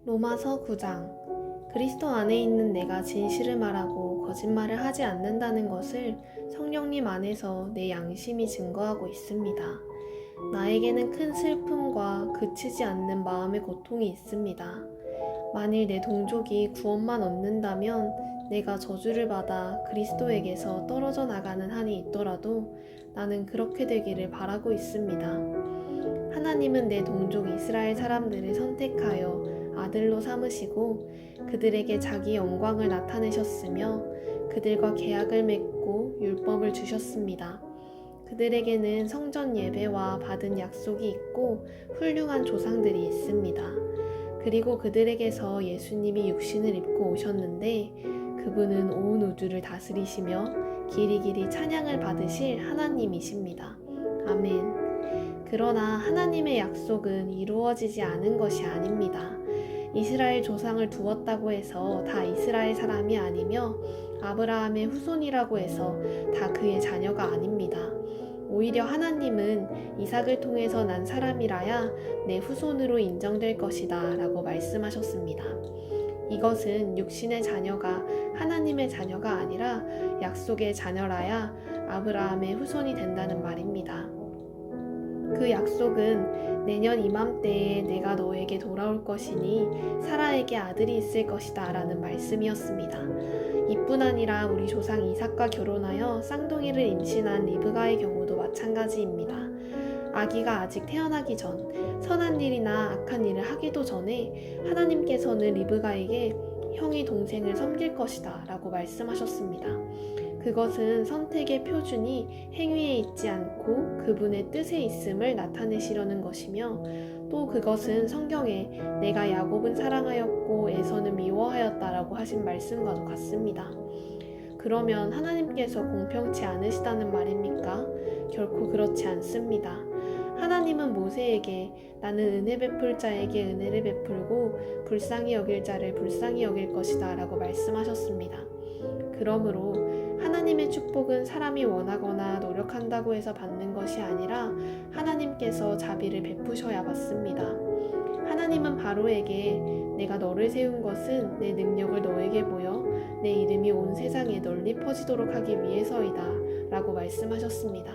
로마서 9장. 그리스도 안에 있는 내가 진실을 말하고 거짓말을 하지 않는다는 것을 성령님 안에서 내 양심이 증거하고 있습니다. 나에게는 큰 슬픔과 그치지 않는 마음의 고통이 있습니다. 만일 내 동족이 구원만 얻는다면 내가 저주를 받아 그리스도에게서 떨어져 나가는 한이 있더라도 나는 그렇게 되기를 바라고 있습니다. 하나님은 내 동족 이스라엘 사람들을 선택하여 아들로 삼으시고 그들에게 자기 영광을 나타내셨으며 그들과 계약을 맺고 율법을 주셨습니다. 그들에게는 성전 예배와 받은 약속이 있고 훌륭한 조상들이 있습니다. 그리고 그들에게서 예수님이 육신을 입고 오셨는데 그분은 온 우주를 다스리시며 길이길이 찬양을 받으실 하나님이십니다. 아멘. 그러나 하나님의 약속은 이루어지지 않은 것이 아닙니다. 이스라엘 조상을 두었다고 해서 다 이스라엘 사람이 아니며 아브라함의 후손이라고 해서 다 그의 자녀가 아닙니다. 오히려 하나님은 이삭을 통해서 난 사람이라야 내 후손으로 인정될 것이다 라고 말씀하셨습니다. 이것은 육신의 자녀가 하나님의 자녀가 아니라 약속의 자녀라야 아브라함의 후손이 된다는 말입니다. 그 약속은 내년 이맘때에 내가 너에게 돌아올 것이니 사라에게 아들이 있을 것이다 라는 말씀이었습니다. 이뿐 아니라 우리 조상 이삭과 결혼하여 쌍둥이를 임신한 리브가의 경우도 마찬가지입니다. 아기가 아직 태어나기 전 선한 일이나 악한 일을 하기도 전에 하나님께서는 리브가에게 형이 동생을 섬길 것이다 라고 말씀하셨습니다. 그것은 선택의 표준이 행위에 있지 않고 그분의 뜻에 있음을 나타내시려는 것이며 또 그것은 성경에 내가 야곱은 사랑하였고 에서는 미워하였다라고 하신 말씀과도 같습니다. 그러면 하나님께서 공평치 않으시다는 말입니까? 결코 그렇지 않습니다. 하나님은 모세에게 나는 은혜 베풀 자에게 은혜를 베풀고 불쌍히 여길 자를 불쌍히 여길 것이다 라고 말씀하셨습니다. 그러므로 하나님의 축복은 사람이 원하거나 노력한다고 해서 받는 것이 아니라 하나님께서 자비를 베푸셔야 받습니다. 하나님은 바로에게 내가 너를 세운 것은 내 능력을 너에게 보여 내 이름이 온 세상에 널리 퍼지도록 하기 위해서이다 라고 말씀하셨습니다.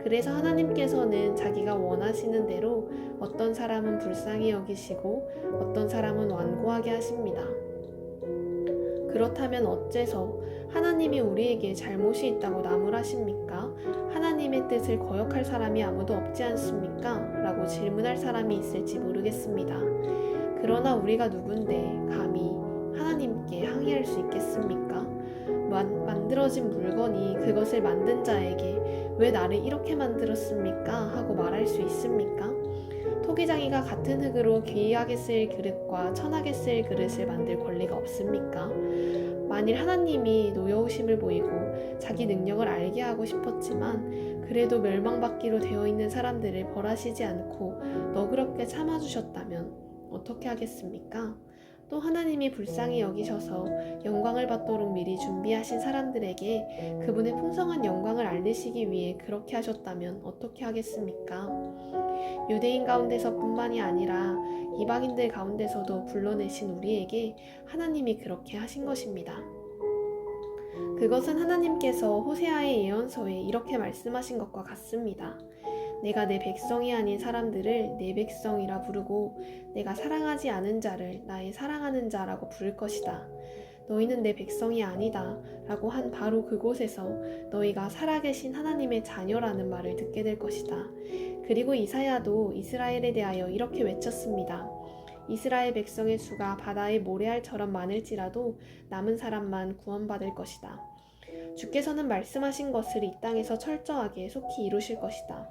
그래서 하나님께서는 자기가 원하시는 대로 어떤 사람은 불쌍히 여기시고 어떤 사람은 완고하게 하십니다. 그렇다면 어째서 하나님이 우리에게 잘못이 있다고 나무라십니까? 하나님의 뜻을 거역할 사람이 아무도 없지 않습니까? 라고 질문할 사람이 있을지 모르겠습니다. 그러나 우리가 누군데 감히 하나님께 항의할 수 있겠습니까? 만들어진 물건이 그것을 만든 자에게 왜 나를 이렇게 만들었습니까? 하고 말할 수 있습니까? 토기장이가 같은 흙으로 귀하게 쓰일 그릇과 천하게 쓰일 그릇을 만들 권리가 없습니까? 만일 하나님이 노여우심을 보이고 자기 능력을 알게 하고 싶었지만 그래도 멸망받기로 되어 있는 사람들을 벌하시지 않고 너그럽게 참아주셨다면 어떻게 하겠습니까? 또 하나님이 불쌍히 여기셔서 영광을 받도록 미리 준비하신 사람들에게 그분의 풍성한 영광을 알리시기 위해 그렇게 하셨다면 어떻게 하겠습니까? 유대인 가운데서뿐만이 아니라 이방인들 가운데서도 불러내신 우리에게 하나님이 그렇게 하신 것입니다. 그것은 하나님께서 호세아의 예언서에 이렇게 말씀하신 것과 같습니다. 내가 내 백성이 아닌 사람들을 내 백성이라 부르고 내가 사랑하지 않은 자를 나의 사랑하는 자라고 부를 것이다. 너희는 내 백성이 아니다 라고 한 바로 그곳에서 너희가 살아계신 하나님의 자녀라는 말을 듣게 될 것이다. 그리고 이사야도 이스라엘에 대하여 이렇게 외쳤습니다. 이스라엘 백성의 수가 바다의 모래알처럼 많을지라도 남은 사람만 구원받을 것이다. 주께서는 말씀하신 것을 이 땅에서 철저하게 속히 이루실 것이다.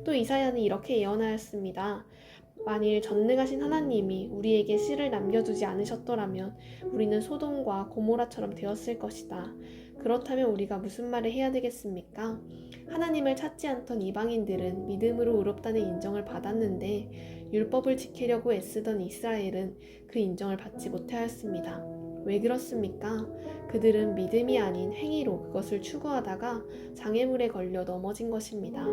또 이사야는 이렇게 예언하였습니다. 만일 전능하신 하나님이 우리에게 씨를 남겨두지 않으셨더라면 우리는 소돔과 고모라처럼 되었을 것이다. 그렇다면 우리가 무슨 말을 해야 되겠습니까? 하나님을 찾지 않던 이방인들은 믿음으로 의롭다는 인정을 받았는데 율법을 지키려고 애쓰던 이스라엘은 그 인정을 받지 못하였습니다. 왜 그렇습니까? 그들은 믿음이 아닌 행위로 그것을 추구하다가 장애물에 걸려 넘어진 것입니다.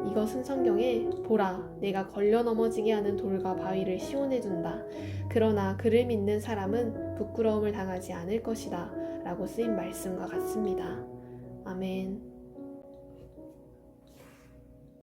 이것은 성경에 보라, 내가 걸려 넘어지게 하는 돌과 바위를 시온에 둔다. 그러나 그를 믿는 사람은 부끄러움을 당하지 않을 것이다. 라고 쓰인 말씀과 같습니다. 아멘.